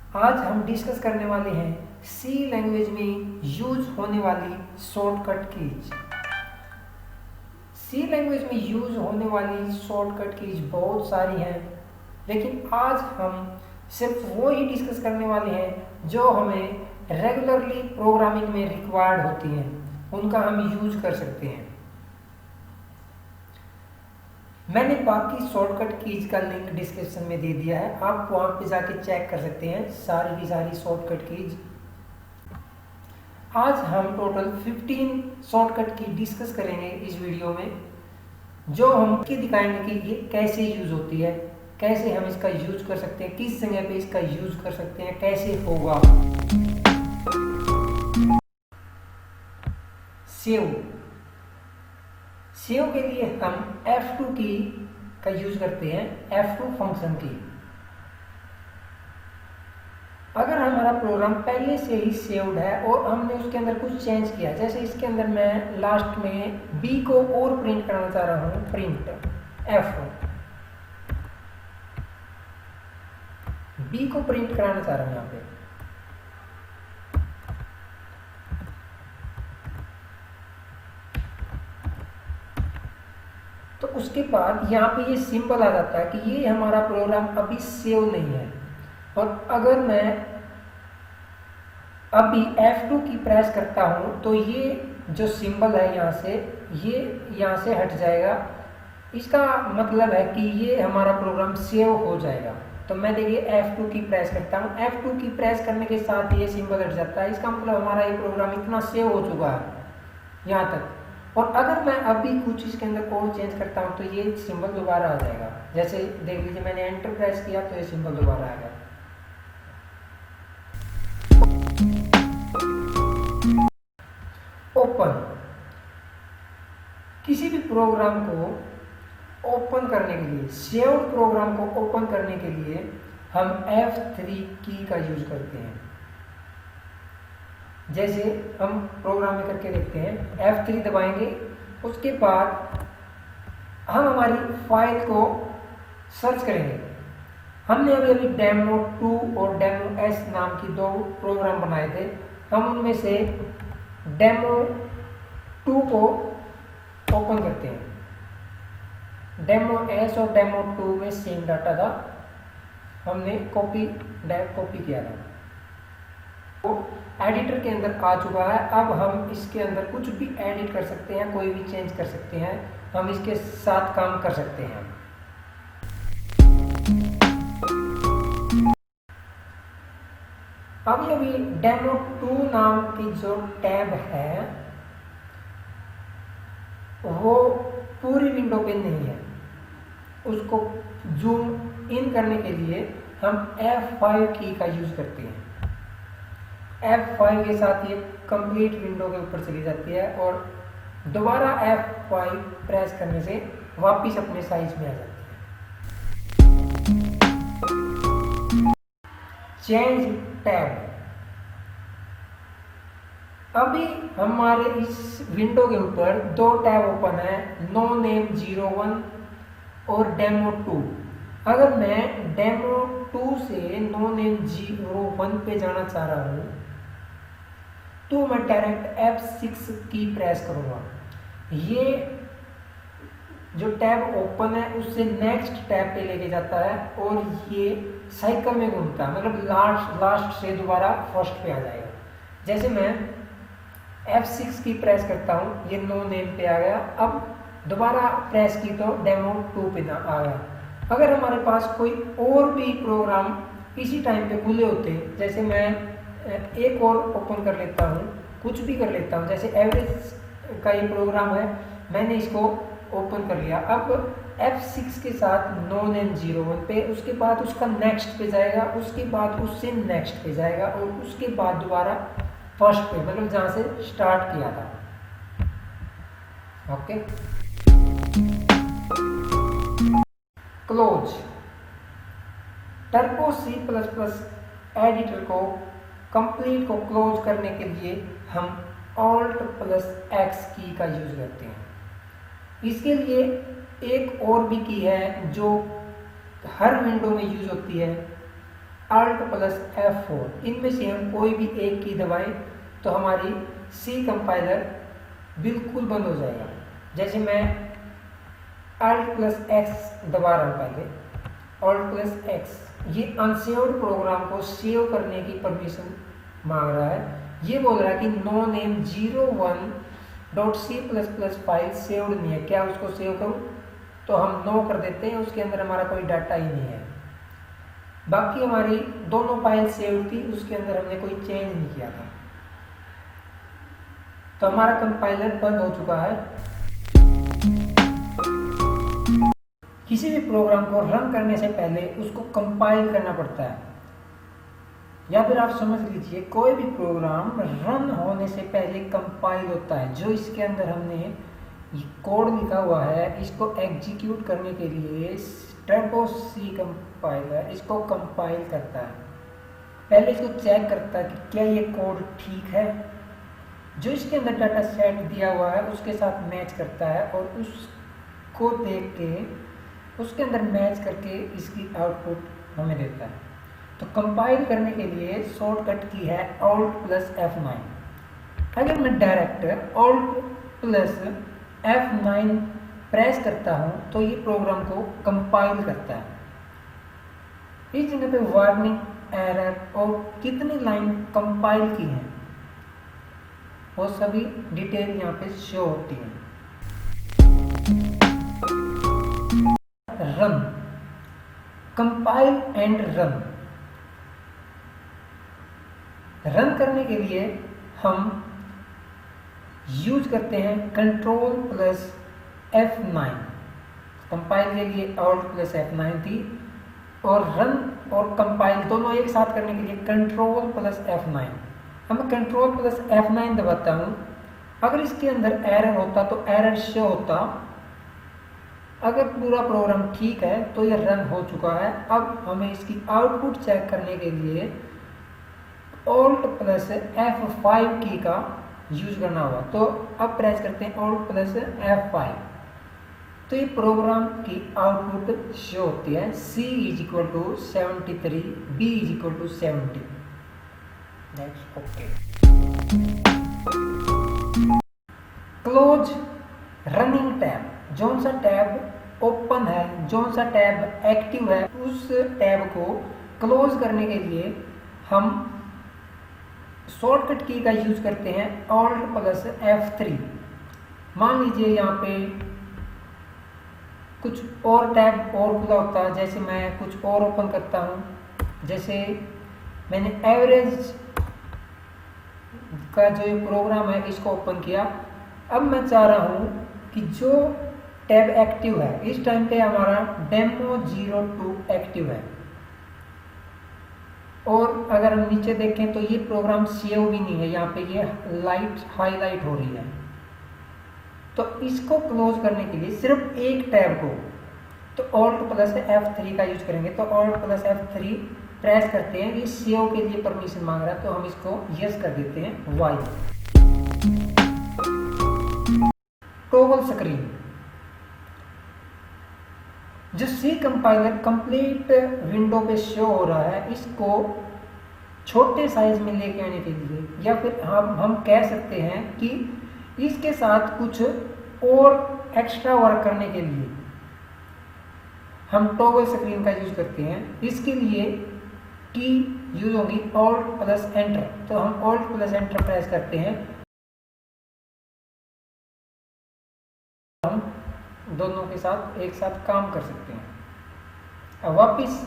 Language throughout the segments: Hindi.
आज हम डिस्कस करने वाले हैं सी लैंग्वेज में यूज होने वाली शॉर्टकट कीज। सी लैंग्वेज में यूज होने वाली शॉर्टकट कीज बहुत सारी हैं, लेकिन आज हम सिर्फ वो ही डिस्कस करने वाले हैं जो हमें रेगुलरली प्रोग्रामिंग में रिक्वायर्ड होती हैं, उनका हम यूज कर सकते हैं। मैंने बाकी शॉर्टकट कीज का लिंक डिस्क्रिप्शन में दे दिया है, आप वहाँ पे जाके चेक कर सकते हैं सारी की सारी शॉर्टकट कीज। आज हम टोटल 15 शॉर्टकट की डिस्कस करेंगे इस वीडियो में, जो हम के दिखाएंगे कि ये कैसे यूज होती है, कैसे हम इसका यूज कर सकते हैं, किस जगह पे इसका यूज कर सकते हैं, कैसे होगा। सेव के लिए हम F2 की का यूज करते हैं, F2 फंक्शन की। अगर हमारा प्रोग्राम पहले से ही सेव्ड है और हमने उसके अंदर कुछ चेंज किया, जैसे इसके अंदर मैं लास्ट में B को और प्रिंट करना चाह रहा हूँ, प्रिंट F B को प्रिंट कराना चाह रहा हूँ यहाँ पे, तो उसके बाद यहाँ पे ये सिंबल आ जाता है कि ये हमारा प्रोग्राम अभी सेव नहीं है। और अगर मैं अभी F2 की प्रेस करता हूँ तो ये जो सिंबल है यहाँ से, ये यहाँ से हट जाएगा। इसका मतलब है कि ये हमारा प्रोग्राम सेव हो जाएगा। तो मैं देखिए F2 की प्रेस करता हूँ, F2 की प्रेस करने के साथ ये सिंबल हट जाता है। इसका मतलब हमारा ये प्रोग्राम इतना सेव हो चुका है यहाँ तक। और अगर मैं अभी कुछ इसके अंदर और चेंज करता हूँ तो ये सिंबल दोबारा आ जाएगा। जैसे देख लीजिए मैंने एंटर प्रेस किया तो ये सिंबल दोबारा आ गया। ओपन, किसी भी प्रोग्राम को ओपन करने के लिए, सेव्ड प्रोग्राम को ओपन करने के लिए हम F3 की का यूज करते हैं। जैसे हम प्रोग्राम में करके देखते हैं, F3 दबाएंगे, उसके बाद हम हमारी फाइल को सर्च करेंगे। हमने अभी डेमो2 और डेमो-s नाम की दो प्रोग्राम बनाए थे। हम उनमें से डेमो2 को ओपन करते हैं। डेमो-s और डेमो2 में सेम डाटा था, हमने कॉपी किया था, तो एडिटर के अंदर आ चुका है। अब हम इसके अंदर कुछ भी एडिट कर सकते हैं, कोई भी चेंज कर सकते हैं, हम इसके साथ काम कर सकते हैं। अभी डेमो2 नाम की जो टैब है वो पूरी विंडो पे नहीं है, उसको जूम इन करने के लिए हम F5 की का यूज करते हैं। F5 के साथ ये कंप्लीट विंडो के ऊपर चली जाती है और दोबारा F5 प्रेस करने से वापस अपने साइज में आ जाती है। चेंज टैब, अभी हमारे इस विंडो के ऊपर दो टैब ओपन है, नो नेम 01 और डेमो2। अगर मैं डेमो2 से नो नेम 01 पे जाना चाह रहा हूँ तो मैं डायरेक्ट F6 की प्रेस करूँगा। ये जो टैब ओपन है उससे नेक्स्ट टैब पे लेके जाता है और ये साइकिल में घूमता है, मतलब लास्ट से दोबारा फर्स्ट पे आ जाएगा। जैसे मैं F6 की प्रेस करता हूँ, ये नो नेम पे आ गया। अब दोबारा प्रेस की तो डेमो2 पे ना आ गया। अगर हमारे पास कोई और भी प्रोग्राम इसी टाइम पे खुले होते, जैसे मैं एक और ओपन कर लेता हूँ, कुछ भी कर लेता हूँ, जैसे एवरेज का ये प्रोग्राम है, मैंने इसको ओपन कर लिया। अब F6 के साथ नो नेम 01 पे, उसके बाद उसका नेक्स्ट पे जाएगा, उसके बाद उससे नेक्स्ट पे जाएगा और उसके बाद दोबारा फर्स्ट पे, मतलब जहाँ से स्टार्ट किया था। Okay, close, turbo C++ editor को कंप्लीट को क्लोज करने के लिए हम Alt+X की का यूज करते हैं। इसके लिए एक और भी की है जो हर विंडो में यूज होती है, Alt प्लस F4, इनमें से हम कोई भी एक की दबाएं तो हमारी सी कंपाइलर बिल्कुल बंद हो जाएगा। जैसे मैं Alt प्लस X दबा रहा हूँ, पहले Alt प्लस X, ये अनसेव्ड प्रोग्राम को सेव करने की परमिशन मांग रहा है। ये बोल रहा है कि no name 01.c++ file saved नहीं है, क्या उसको सेव करूं? तो हम नो कर देते हैं, उसके अंदर हमारा कोई डाटा ही नहीं है। बाकी हमारी दोनों फाइल सेव थी, उसके अंदर हमने कोई चेंज नहीं किया था, तो हमारा कंपाइलर बंद हो चुका है। किसी भी प्रोग्राम को रन करने से पहले उसको कंपाइल करना पड़ता है, या फिर आप समझ लीजिए कोई भी प्रोग्राम रन होने से पहले कंपाइल होता है। जो इसके अंदर हमने कोड लिखा हुआ है, इसको एग्जीक्यूट करने के लिए टर्बो सी कंपाइलर इसको कंपाइल करता है। पहले इसको चेक करता है कि क्या ये कोड ठीक है, जो इसके अंदर डाटा सेट दिया हुआ है उसके साथ मैच करता है, और उसको देख के उसके अंदर मैच करके इसकी आउटपुट हमें देता है। तो कंपाइल करने के लिए शॉर्टकट की है Alt प्लस F9। अगर मैं direct Alt plus F9 press करता हूं तो ये प्रोग्राम को कंपाइल करता है। इस जगह पे वार्निंग, एरर और कितनी लाइन कंपाइल की हैं वो सभी डिटेल यहाँ पे शो होती है। Run, compile and run. Run करने के लिए हम यूज करते हैं कंट्रोल प्लस F9। कंपाइल के लिए Alt प्लस F9 थी, और रन और कंपाइल दोनों एक साथ करने के लिए कंट्रोल प्लस F9। अब मैं कंट्रोल प्लस F9 दबाता हूँ। अगर इसके अंदर एरर होता तो एरर शो होता, अगर पूरा प्रोग्राम ठीक है तो ये रन हो चुका है। अब हमें इसकी आउटपुट चेक करने के लिए Alt प्लस F5 की का यूज करना होगा। तो अब प्रेस करते हैं Alt प्लस F5, तो ये प्रोग्राम की आउटपुट शो होती है C = 73, B = 70। That's okay. Close running tab, जौन सा टैब ओपन है, जौन सा टैब एक्टिव है, उस टैब को क्लोज करने के लिए हम शॉर्टकट की का यूज करते हैं Alt प्लस F3। मान लीजिए यहाँ पे कुछ और टैब और खुला होता है, जैसे मैं कुछ और ओपन करता हूँ, जैसे मैंने एवरेज का जो ये प्रोग्राम है इसको ओपन किया। अब मैं चाह रहा हूँ कि जो टैब एक्टिव है, इस टाइम पे हमारा Demo02 एक्टिव है, और अगर हम नीचे देखें तो ये प्रोग्राम सेव भी नहीं है, यहाँ पे ये लाइट हाईलाइट हो रही है। तो इसको क्लोज करने के लिए सिर्फ एक टैब को तो Alt प्लस F3 का यूज करेंगे। तो Alt प्लस F3 प्रेस करते हैं, ये सेव के लिए परमिशन मांग रहा है, तो हम इसको यस कर देते हैं Y। टॉगल स्क्रीन, जो सी कंपाइलर कंप्लीट विंडो पे शो हो रहा है, इसको छोटे साइज में लेके आने के लिए, या फिर हम कह सकते हैं कि इसके साथ कुछ और एक्स्ट्रा वर्क करने के लिए हम टॉगल स्क्रीन का यूज करते हैं। इसके लिए की यूज होगी Alt प्लस एंटर। तो हम Alt प्लस एंटर प्रेस करते हैं, हम दोनों के साथ एक साथ काम कर सकते हैं। अब वापस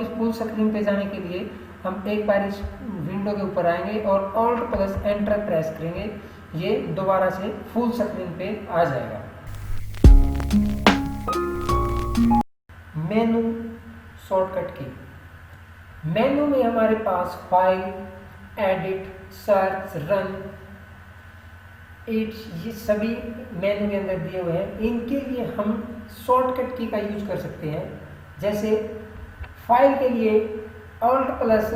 फुल स्क्रीन पे जाने के लिए हम एक बार इस विंडो के ऊपर आएंगे और Alt प्लस एंटर प्रेस करेंगे, ये दोबारा से फुल स्क्रीन पे आ जाएगा। मेनू शॉर्टकट की, मेनू में हमारे पास फाइल, एडिट, सर्च, रन, ये सभी मेनू के अंदर दिए हुए हैं। इनके लिए हम शॉर्टकट की का यूज कर सकते हैं। जैसे फाइल के लिए Alt प्लस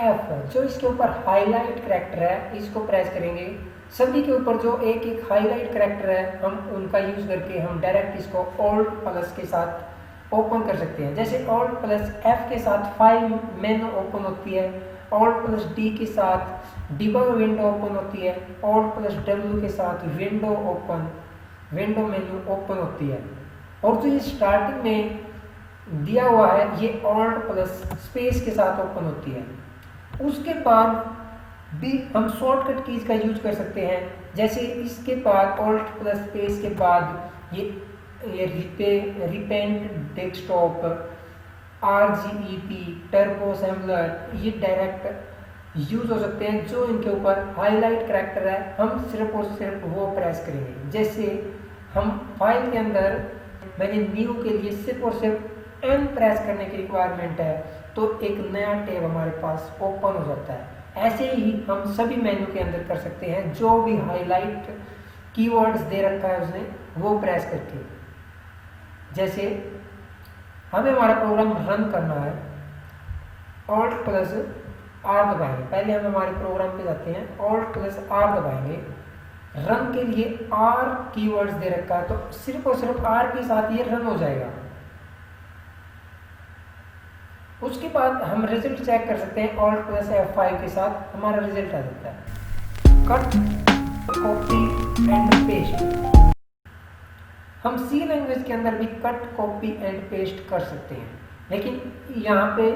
F, जो इसके ऊपर हाईलाइट करैक्टर है इसको प्रेस करेंगे। सभी के ऊपर जो एक एक हाईलाइट करैक्टर है हम उनका यूज करके हम डायरेक्ट इसको Alt प्लस के साथ ओपन कर सकते हैं। जैसे Alt प्लस F के साथ फाइल मेनू ओपन होती है, Alt प्लस D के साथ डिबग विंडो ओपन होती है, Alt प्लस W के साथ विंडो मेन्यू ओपन होती है। और जो ये स्टार्टिंग में दिया हुआ है ये Alt प्लस स्पेस के साथ ओपन होती है। उसके बाद भी हम शॉर्टकट कीज का यूज कर सकते हैं। जैसे इसके बाद Alt प्लस स्पेस के बाद ये repent desktop, RGEP, turbo assembler ये डायरेक्ट यूज हो सकते हैं। जो इनके ऊपर हाईलाइट करैक्टर है हम सिर्फ और सिर्फ वो प्रेस करेंगे। जैसे हम फाइल के अंदर मैंने न्यू के लिए सिर्फ और सिर्फ N प्रेस करने की रिक्वायरमेंट है तो एक नया टैब हमारे पास ओपन हो जाता है। ऐसे ही हम सभी मेन्यू के अंदर कर सकते हैं, जो भी हाईलाइट कीवर्ड्स दे रखा है उसने वो प्रेस करके। जैसे हमें हमारा प्रोग्राम रन करना है, Alt प्लस R दबाएंगे। पहले हम हमारे प्रोग्राम पे जाते हैं, Alt प्लस R दबाएंगे। रन के लिए R कीवर्ड्स दे रखा है तो सिर्फ और सिर्फ R के साथ ये रन हो जाएगा। उसके बाद हम रिजल्ट चेक कर सकते हैं, Alt प्लस F5 के साथ हमारा रिजल्ट आ जाता है। Cut, copy and paste. हम C लैंग्वेज के अंदर भी कट, कॉपी एंड पेस्ट कर सकते हैं, लेकिन यहाँ पे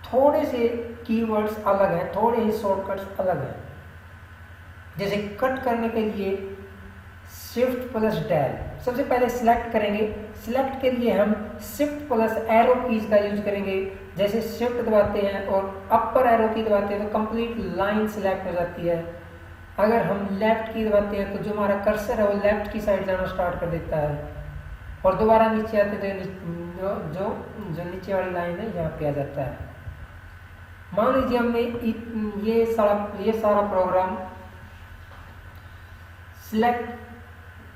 थोड़े से कीवर्ड्स अलग हैं, थोड़े ही शॉर्टकट्स अलग हैं। जैसे कट करने के लिए शिफ्ट प्लस डेल, सबसे पहले सिलेक्ट करेंगे। सिलेक्ट के लिए हम शिफ्ट प्लस एरो कीज का यूज करेंगे। जैसे शिफ्ट दबाते हैं और अपर एरो की दबाते हैं तो कंप्लीट लाइन सिलेक्ट हो जाती है। अगर हम लेफ्ट की दबाते हैं तो जो हमारा कर्सर है वो लेफ्ट की साइड जाना स्टार्ट कर देता है और दोबारा नीचे आते तो जो नीचे वाली लाइन है यहाँ पे आ जाता है। मान लीजिए हमने ये सारा प्रोग्राम सिलेक्ट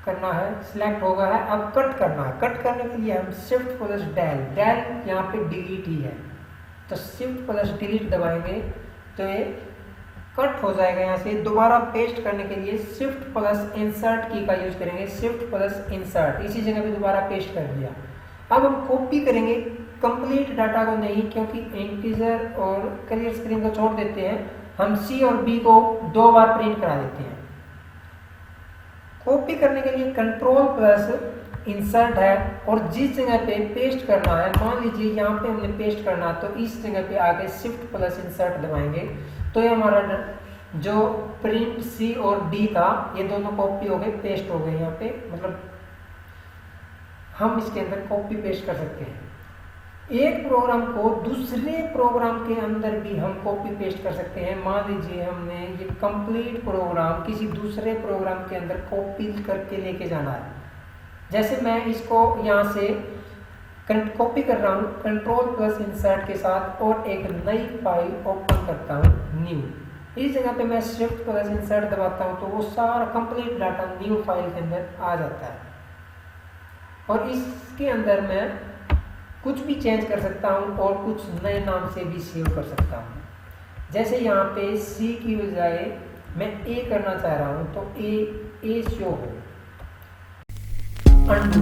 करना है, सिलेक्ट हो गया है। अब कट करना है। कट करने के लिए हम शिफ्ट प्लस डेल, डेल यहाँ पे डिलीट ही है तो शिफ्ट प्लस डिलीट दबाएंगे तो ये कट हो जाएगा। यहाँ से दोबारा पेस्ट करने के लिए शिफ्ट प्लस इंसर्ट की का यूज करेंगे, शिफ्ट प्लस इंसर्ट, इसी जगह पे दोबारा पेस्ट कर दिया। अब हम कॉपी करेंगे कंप्लीट डाटा को नहीं, क्योंकि इंटीजर और क्लियर स्क्रीन को छोड़ देते हैं। हम C और B को 2 बार प्रिंट करा देते हैं। कॉपी करने के लिए कंट्रोल प्लस इंसर्ट है और जिस जगह पे पेस्ट करना है, मान लीजिए यहाँ पे हमने पेस्ट करना तो इस जगह पे आके शिफ्ट प्लस इंसर्ट दबाएंगे तो ये हमारा जो प्रिंट C और D था ये दोनों कॉपी हो गए, पेस्ट हो गए। यहाँ पे मतलब हम इसके अंदर कॉपी पेस्ट कर सकते हैं। एक प्रोग्राम को दूसरे प्रोग्राम के अंदर भी हम कॉपी पेस्ट कर सकते हैं। मान लीजिए हमने ये कंप्लीट प्रोग्राम किसी दूसरे प्रोग्राम के अंदर कॉपी करके लेके जाना है। जैसे मैं इसको यहाँ से कॉपी कर रहा हूँ कंट्रोल प्लस इंसर्ट के साथ और एक नई फाइल ओपन करता हूँ, न्यू। इस जगह पे मैं शिफ्ट प्लस इंसर्ट दबाता हूँ तो वो सारा कंप्लीट डाटा न्यू फाइल के अंदर आ जाता है और इसके अंदर मैं कुछ भी चेंज कर सकता हूँ और कुछ नए नाम से भी सेव कर सकता हूँ। जैसे यहाँ पे C की बजाय मैं A करना चाह रहा हूँ तो A शो हो। अनडू,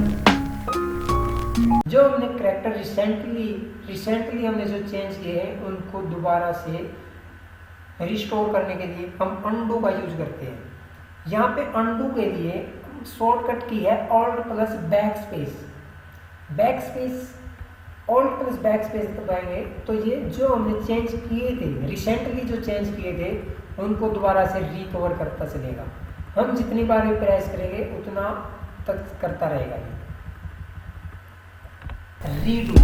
जो हमने करैक्टर रिसेंटली हमने जो चेंज किए हैं उनको दोबारा से रिस्टोर करने के लिए हम अनडू का यूज करते हैं। यहाँ पे अनडू के लिए शॉर्टकट की है Alt plus backspace. Alt plus backspace दबाएंगे तो ये जो हमने चेंज किए थे, रिसेंटली जो चेंज किए थे उनको दोबारा से रिकवर करता चलेगा। हम जितनी बार भी प्रेस करेंगे उतना तक करता रहेगा। रीडू,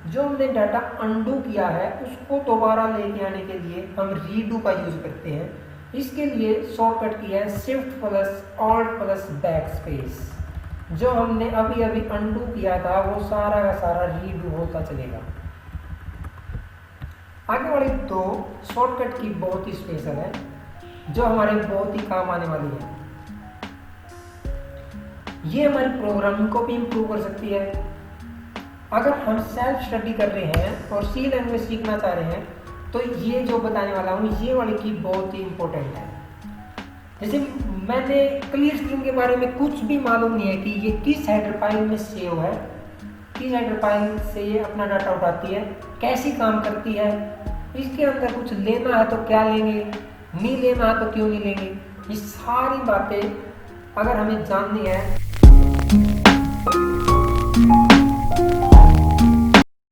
जो हमने डाटा अनडू किया है उसको दोबारा लेके आने के लिए हम रीडू का यूज करते हैं। इसके लिए शॉर्टकट की है shift plus Alt plus backspace. जो हमने अभी अनडू किया था वो सारा का सारा रीडू होता चलेगा। आगे वाली 2 शॉर्टकट की बहुत ही स्पेशल है जो हमारे बहुत ही काम आने वाली है। ये हमारी प्रोग्रामिंग को भी इम्प्रूव कर सकती है। अगर हम सेल्फ स्टडी कर रहे हैं और C लैंग्वेज सीखना चाह रहे हैं तो ये जो बताने वाला हूँ ये वाली की बहुत ही इम्पोर्टेंट है। जैसे मैंने क्लियर स्क्रीन के बारे में कुछ भी मालूम नहीं है कि ये किस हेडर फाइल में सेव है, किस हेडर फाइल से ये अपना डाटा उठाती है, कैसी काम करती है, इसके अंदर कुछ लेना है तो क्या लेंगे, नहीं लेना है तो क्यों नहीं लेंगे, ये सारी बातें अगर हमें जाननी है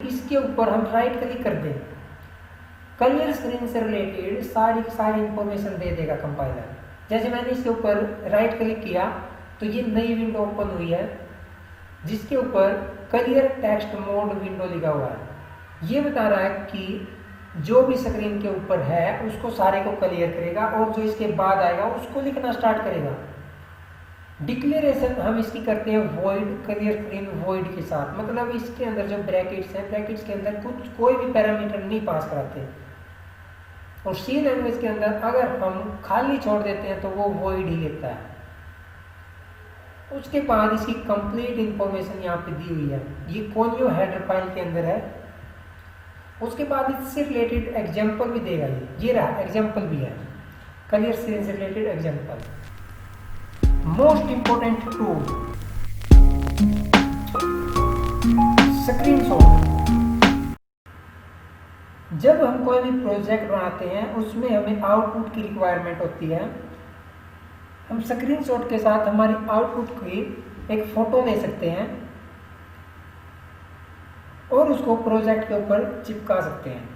इसके ऊपर हम राइट क्लिक कर दें, क्लियर स्क्रीन से रिलेटेड सारी इंफॉर्मेशन दे देगा कंपाइलर। जैसे मैंने इसके ऊपर राइट क्लिक किया तो ये नई विंडो ओपन हुई है जिसके ऊपर क्लियर टेक्स्ट मोड विंडो लिखा हुआ है। ये बता रहा है कि जो भी स्क्रीन के ऊपर है उसको सारे को क्लियर करेगा और जो इसके बाद आएगा उसको लिखना स्टार्ट करेगा। डिक्लेरेशन हम इसकी करते हैं वॉइड, क्लियर स्क्रीन वॉइड के साथ, मतलब इसके अंदर जो ब्रैकेट्स हैं, ब्रैकेट्स के अंदर कोई भी पैरामीटर नहीं पास कराते। और सी लैंग्वेज के अंदर अगर हम खाली छोड़ देते हैं तो वो वॉइड ही लेता है। उसके बाद इसकी कंप्लीट इंफॉर्मेशन यहाँ पे दी हुई है, ये कौन हेडर फाइल के अंदर है। उसके बाद इससे रिलेटेड एग्जाम्पल भी देगा, ये रहा एग्जाम्पल भी है, क्लियर स्क्रीन से related example. Most important tool screenshot. जब हम कोई भी प्रोजेक्ट बनाते हैं उसमें हमें आउटपुट की रिक्वायरमेंट होती है। हम स्क्रीनशॉट के साथ हमारी आउटपुट की एक फोटो ले सकते हैं और उसको प्रोजेक्ट के ऊपर चिपका सकते हैं।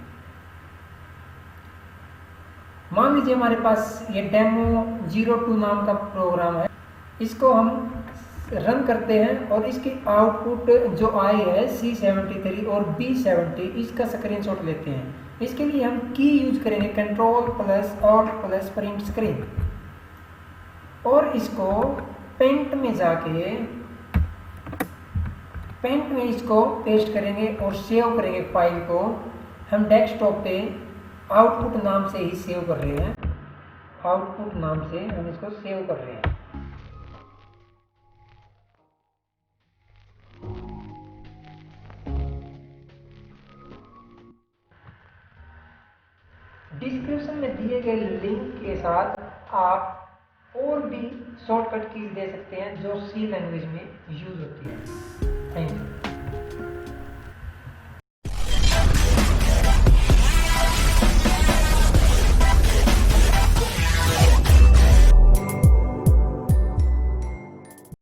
मान लीजिए हमारे पास ये डेमो 02 नाम का प्रोग्राम है, इसको हम रन करते हैं और इसकी आउटपुट जो आई है C73 और B70, इसका स्क्रीनशॉट लेते हैं। इसके लिए हम की यूज करेंगे Ctrl+Alt+ प्रिंट स्क्रीन, और इसको पेंट में जाके पेंट में इसको पेस्ट करेंगे और सेव करेंगे फाइल को। हम डेस्कटॉप पे आउटपुट नाम से ही सेव कर रहे हैं, आउटपुट नाम से हम इसको सेव कर रहे हैं। डिस्क्रिप्शन में दिए गए लिंक के साथ आप और भी शॉर्टकट कीज दे सकते हैं जो सी लैंग्वेज में यूज होती है।